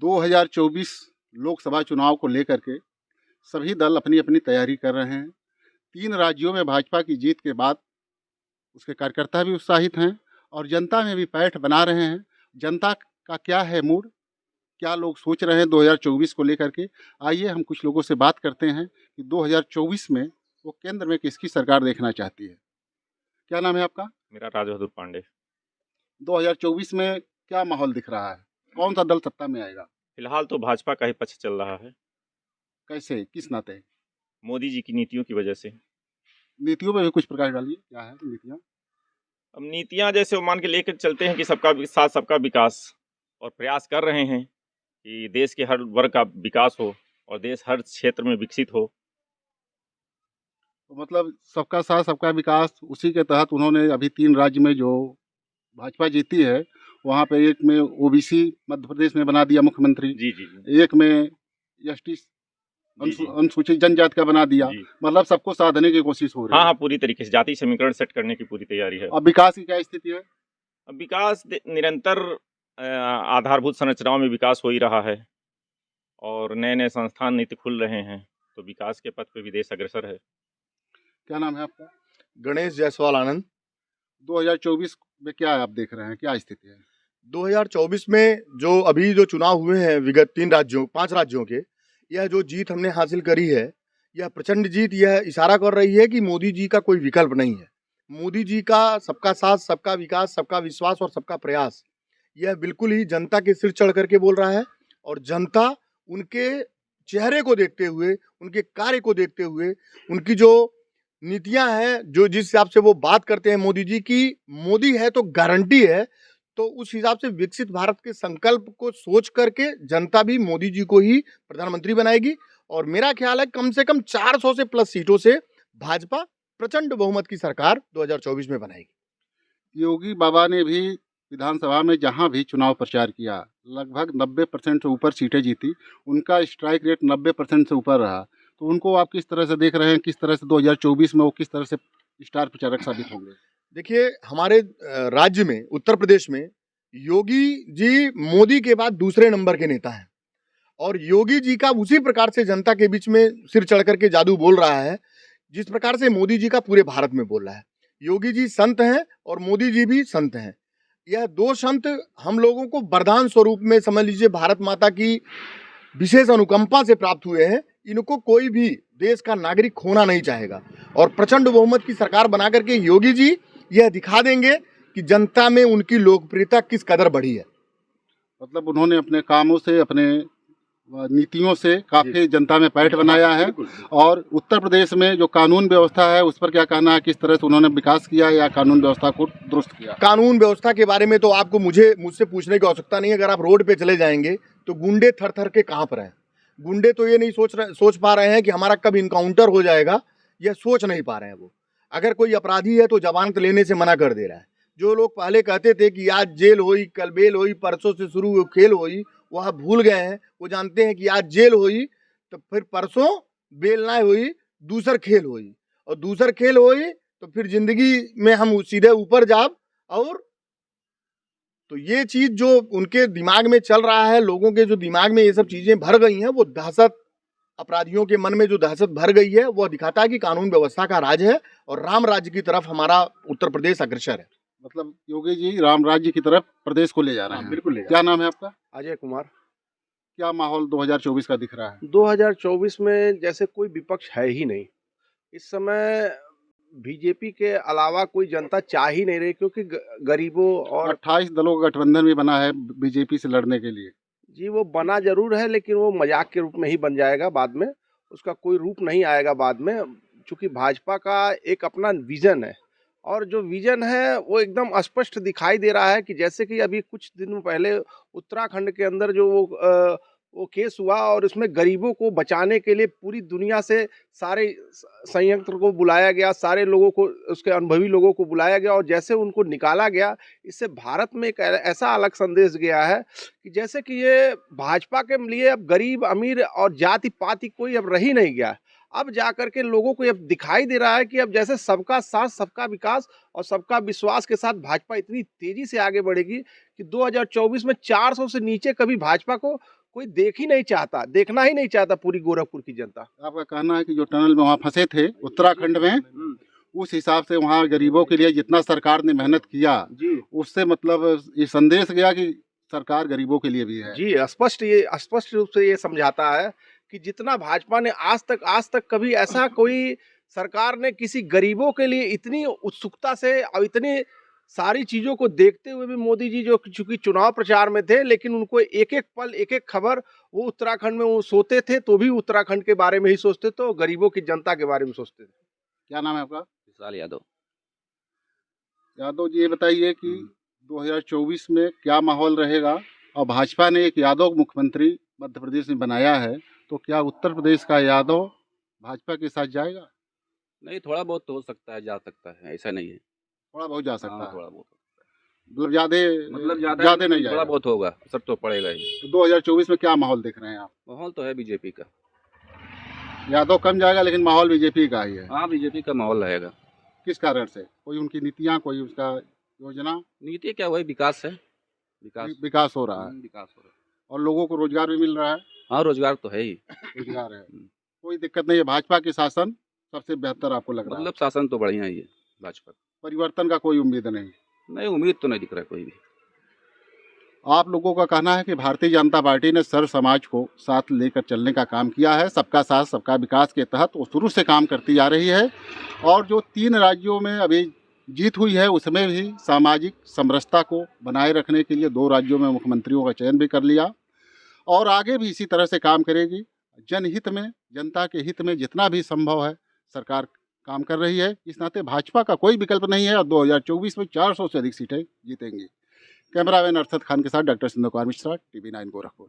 2024 लोकसभा चुनाव को लेकर के सभी दल अपनी अपनी तैयारी कर रहे हैं। 3 राज्यों में भाजपा की जीत के बाद उसके कार्यकर्ता भी उत्साहित हैं और जनता में भी पैठ बना रहे हैं। जनता का क्या है मूड, क्या लोग सोच रहे हैं 2024 को लेकर के। आइए हम कुछ लोगों से बात करते हैं कि 2024 में वो केंद्र में किसकी सरकार देखना चाहती है। क्या नाम है आपका? मेरा राजबहादुर पांडे। 2024 में क्या माहौल दिख रहा है, कौन सा दल सत्ता में आएगा? फिलहाल तो भाजपा का ही पक्ष चल रहा है। कैसे, किस नाते? मोदी जी की नीतियों की वजह से। नीतियों में भी कुछ प्रकाश डालिए, क्या है नीतियाँ? अब नीतियां जैसे वो मान के लेकर चलते हैं कि सबका साथ सबका विकास, और प्रयास कर रहे हैं कि देश के हर वर्ग का विकास हो और देश हर क्षेत्र में विकसित हो। तो मतलब सबका साथ सबका विकास, उसी के तहत उन्होंने अभी 3 राज्य में जो भाजपा जीती है, वहाँ पे एक में ओबीसी मध्य प्रदेश में बना दिया मुख्यमंत्री, जी जी जी एक में एसटी अनुसूचित जनजाति का बना दिया। जी। मतलब सबको साधने की कोशिश हो रही हाँ है। हाँ, पूरी तरीके से जाति समीकरण सेट करने की पूरी तैयारी है। अब विकास की क्या स्थिति है? अब विकास निरंतर आधारभूत संरचनाओं में विकास हो ही रहा है और नए नए संस्थान नीति खुल रहे हैं, तो विकास के पथ पे भी देश अग्रसर है। क्या नाम है आपका? गणेश जायसवाल आनंद। 2024 में क्या आप देख रहे हैं, क्या स्थिति है? 2024 में जो अभी जो चुनाव हुए हैं विगत 5 राज्यों के, यह जो जीत हमने हासिल करी है, यह प्रचंड जीत यह इशारा कर रही है कि मोदी जी का कोई विकल्प नहीं है। मोदी जी का सबका साथ, सबका विकास, सबका विश्वास और सबका प्रयास, यह बिल्कुल ही जनता के सिर चढ़ करके बोल रहा है। और जनता उनके चेहरे को देखते हुए, उनके कार्य को देखते हुए, उनकी जो नीतियां हैं, जो जिस हिसाब से वो बात करते हैं मोदी जी की, मोदी है तो गारंटी है, तो उस हिसाब से विकसित भारत के संकल्प को सोच करके जनता भी मोदी जी को ही प्रधानमंत्री बनाएगी। और मेरा ख्याल है कम से कम 400 से प्लस सीटों से भाजपा प्रचंड बहुमत की सरकार 2024 में बनाएगी। योगी बाबा ने भी विधानसभा में जहां भी चुनाव प्रचार किया, लगभग 90% से ऊपर सीटें जीती। उनका स्ट्राइक रेट 90% से ऊपर रहा। तो उनको आप किस तरह से देख रहे हैं, किस तरह से 2024 में वो किस तरह से स्टार प्रचारक साबित होंगे? देखिए, हमारे राज्य में, उत्तर प्रदेश में, योगी जी मोदी के बाद दूसरे नंबर के नेता हैं। और योगी जी का उसी प्रकार से जनता के बीच में सिर चढ़ करके जादू बोल रहा है, जिस प्रकार से मोदी जी का पूरे भारत में बोल रहा है। योगी जी संत हैं और मोदी जी भी संत हैं। यह 2 संत हम लोगों को वरदान स्वरूप में समझ लीजिए, भारत माता की विशेष अनुकंपा से प्राप्त हुए हैं। इनको कोई भी देश का नागरिक खोना नहीं चाहेगा। और प्रचंड बहुमत की सरकार बना करके योगी जी यह दिखा देंगे कि जनता में उनकी लोकप्रियता किस कदर बढ़ी है। मतलब उन्होंने अपने कामों से, अपने नीतियों से काफ़ी जनता में पैठ बनाया है। और उत्तर प्रदेश में जो कानून व्यवस्था है, उस पर क्या कहना है, किस तरह से उन्होंने विकास किया या कानून व्यवस्था को दुरुस्त किया? कानून व्यवस्था के बारे में तो आपको मुझसे पूछने की आवश्यकता नहीं है। अगर आप रोड पे चले जाएंगे तो गुंडे थर थर के कांप रहे हैं। गुंडे तो ये नहीं सोच पा रहे हैं कि हमारा कब इनकाउंटर हो जाएगा, यह सोच नहीं पा रहे हैं वो। अगर कोई अपराधी है तो जमानत लेने से मना कर दे रहा है। जो लोग पहले कहते थे कि आज जेल होई, कल बेल होई, परसों से शुरू खेल होई, वह भूल गए हैं। वो जानते हैं कि आज जेल होई तो फिर परसों बेल ना होई, दूसर खेल होई, और दूसर खेल होई तो फिर जिंदगी में हम सीधे ऊपर जाब। और तो ये चीज जो उनके दिमाग में चल रहा है, लोगों के जो दिमाग में ये सब चीजें भर गई हैं, वो दहशत, अपराधियों के मन में जो दहशत भर गई है, वो दिखाता है कि कानून व्यवस्था का राज है और राम राज्य की तरफ हमारा उत्तर प्रदेश अग्रसर है। मतलब योगी जी राम राज्य की तरफ प्रदेश को ले जा रहे हैं। बिल्कुल ले जा रहे हैं। क्या नाम है आपका? अजय कुमार। क्या माहौल 2024 का दिख रहा है? 2024 में जैसे कोई विपक्ष है ही नहीं। इस समय बीजेपी के अलावा कोई जनता चाह ही नहीं रही, क्योंकि गरीबों और 28 दलों का गठबंधन भी बना है बीजेपी से लड़ने के लिए। जी, वो बना जरूर है, लेकिन वो मजाक के रूप में ही बन जाएगा बाद में। उसका कोई रूप नहीं आएगा बाद में, क्योंकि भाजपा का एक अपना विजन है, और जो विजन है वो एकदम स्पष्ट दिखाई दे रहा है। कि जैसे कि अभी कुछ दिन पहले उत्तराखंड के अंदर जो वो केस हुआ, और इसमें गरीबों को बचाने के लिए पूरी दुनिया से सारे संयंत्र को बुलाया गया, सारे लोगों को, उसके अनुभवी लोगों को बुलाया गया, और जैसे उनको निकाला गया, इससे भारत में एक ऐसा अलग संदेश गया है कि जैसे कि ये भाजपा के लिए अब गरीब अमीर और जाति पाति कोई अब रही नहीं गया। अब जाकर के लोगों को अब दिखाई दे रहा है कि अब जैसे सबका साथ, सबका विकास और सबका विश्वास के साथ भाजपा इतनी तेजी से आगे बढ़ेगी कि 2024 में 400 से नीचे कभी भाजपा को कोई देख ही नहीं चाहता, देखना ही नहीं चाहता पूरी गोरखपुर की जनता। आपका कहना है कि जो टनल में वहाँ फंसे थे उत्तराखंड में, उस हिसाब से वहाँ गरीबों के लिए जितना सरकार ने मेहनत किया, जी उससे मतलब ये संदेश गया कि सरकार गरीबों के लिए भी है। जी, स्पष्ट रूप से ये समझाता है कि जितना भाजपा ने आज तक कभी ऐसा कोई सरकार ने किसी गरीबों के लिए इतनी उत्सुकता से और इतनी सारी चीजों को देखते हुए भी मोदी जी जो चूंकि चुनाव प्रचार में थे, लेकिन उनको एक एक पल एक एक खबर, वो उत्तराखंड में वो सोते थे तो भी उत्तराखंड के बारे में ही सोचते थे, गरीबों की जनता के बारे में सोचते थे। क्या नाम है आपका? विशाल यादव। यादव जी, ये बताइए कि 2024 में क्या माहौल रहेगा, और भाजपा ने एक यादव मुख्यमंत्री मध्य प्रदेश में बनाया है, तो क्या उत्तर प्रदेश का यादव भाजपा के साथ जाएगा? नहीं, थोड़ा बहुत तो हो सकता है, जा सकता है, ऐसा नहीं है। थोड़ा बहुत जा सकता हाँ, है, थोड़ा बहुत मतलब ज़्यादा ज़्यादा नहीं थोड़ा जाएगा। बहुत होगा, असर तो पड़ेगा ही। तो 2024 में क्या माहौल देख रहे हैं आप? माहौल तो है बीजेपी का। यादव कम जाएगा, लेकिन माहौल बीजेपी का ही है। हाँ, बीजेपी का माहौल रहेगा। किस कारण से? कोई उनकी नीतियाँ, कोई उसका योजना? नीति क्या, वही विकास है, विकास हो रहा है विकास हो रहा है। और लोगों को रोजगार भी मिल रहा है। हाँ, रोजगार तो है ही। रोजगार है, कोई दिक्कत नहीं है। भाजपा के शासन सबसे बेहतर आपको लग रहा है? मतलब शासन तो बढ़िया ही है भाजपा। परिवर्तन का कोई उम्मीद नहीं? नहीं, उम्मीद तो नहीं दिख रहा है कोई भी। आप लोगों का कहना है कि भारतीय जनता पार्टी ने सर्व समाज को साथ लेकर चलने का काम किया है। सबका साथ सबका विकास के तहत वो शुरू से काम करती जा रही है, और जो 3 राज्यों में अभी जीत हुई है उसमें भी सामाजिक समरसता को बनाए रखने के लिए 2 राज्यों में मुख्यमंत्रियों का चयन भी कर लिया, और आगे भी इसी तरह से काम करेगी। जनहित में, जनता के हित में जितना भी संभव है सरकार काम कर रही है। इस नाते भाजपा का कोई विकल्प नहीं है, और 2024 में 400 से अधिक सीटें जीतेंगी। कैमरामैन अरशद खान के साथ डॉक्टर सिंधु कुमार मिश्रा, TV9 गोरखपुर।